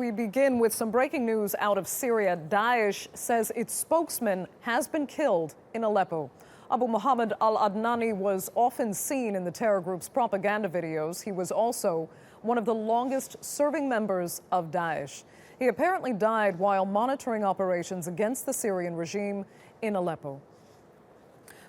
we begin with some breaking news out of Syria. Daesh says its spokesman has been killed in Aleppo. Abu Mohammad Al-Adnani was often seen in the terror group's propaganda videos. He was also one of the longest-serving members of Daesh. He apparently died while monitoring operations against the Syrian regime in Aleppo.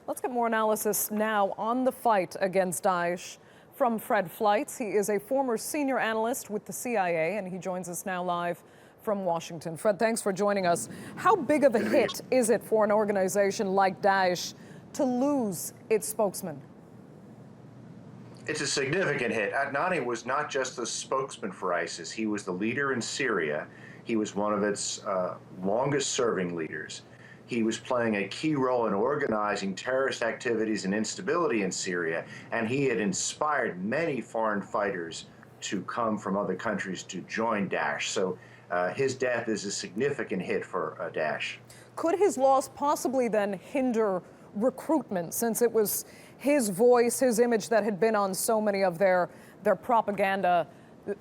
Let's get more analysis now on the fight against Daesh from Fred Fleitz. He is a former senior analyst with the CIA, and he joins us now live from Washington. Fred, thanks for joining us. How big of a hit is it for an organization like Daesh to lose its spokesman? It's a significant hit. Adnani was not just the spokesman for ISIS. He was the leader in Syria. He was one of its longest-serving leaders. He was playing a key role in organizing terrorist activities and instability in Syria, and he had inspired many foreign fighters to come from other countries to join Daesh. So his death is a significant hit for Daesh. Could his loss possibly then hinder recruitment, since it was his voice, his image that had been on so many of their propaganda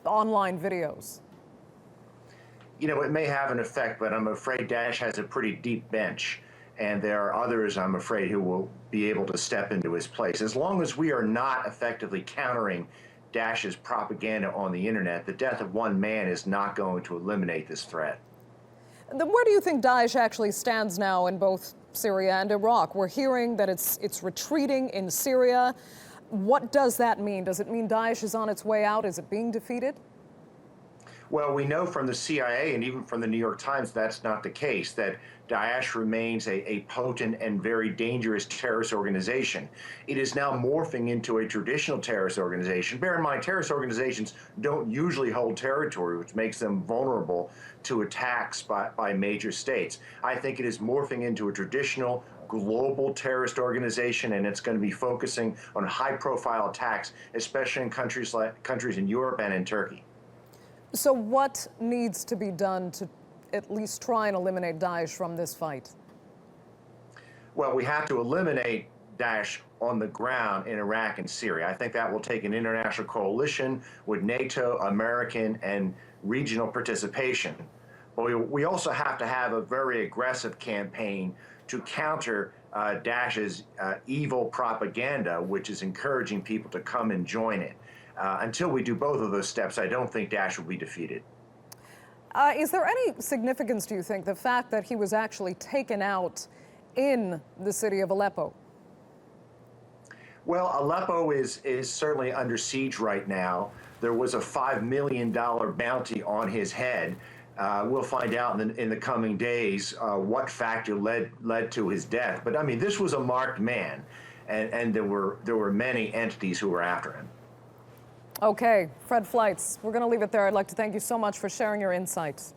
online videos? You know, it may have an effect, but I'm afraid Daesh has a pretty deep bench, and there are others, I'm afraid, who will be able to step into his place. As long as we are not effectively countering Daesh's propaganda on the internet, the death of one man is not going to eliminate this threat. Then where do you think Daesh actually stands now in both Syria and Iraq? We're hearing that it's retreating in Syria. What does that mean? Does it mean Daesh is on its way out? Is it being defeated? Well, we know from the CIA and even from the New York Times that's not the case, that Daesh remains a potent and very dangerous terrorist organization. It is now morphing into a traditional terrorist organization. Bear in mind, terrorist organizations don't usually hold territory, which makes them vulnerable to attacks by major states. I think it is morphing into a traditional global terrorist organization, and it's going to be focusing on high-profile attacks, especially in countries in Europe and in Turkey. So what needs to be done to at least try and eliminate Daesh from this fight? Well, we have to eliminate Daesh on the ground in Iraq and Syria. I think that will take an international coalition with NATO, American, and regional participation. But we also have to have a very aggressive campaign to counter Daesh's evil propaganda, which is encouraging people to come and join it. Until we do both of those steps, I don't think Daesh will be defeated. Is there any significance, do you think, the fact that he was actually taken out in the city of Aleppo? Well, Aleppo is certainly under siege right now. There was a $5 million bounty on his head. We'll find out in the coming days what factor led to his death. But I mean, this was a marked man, and there were many entities who were after him. Okay, Fred Fleitz, we're going to leave it there. I'd like to thank you so much for sharing your insights.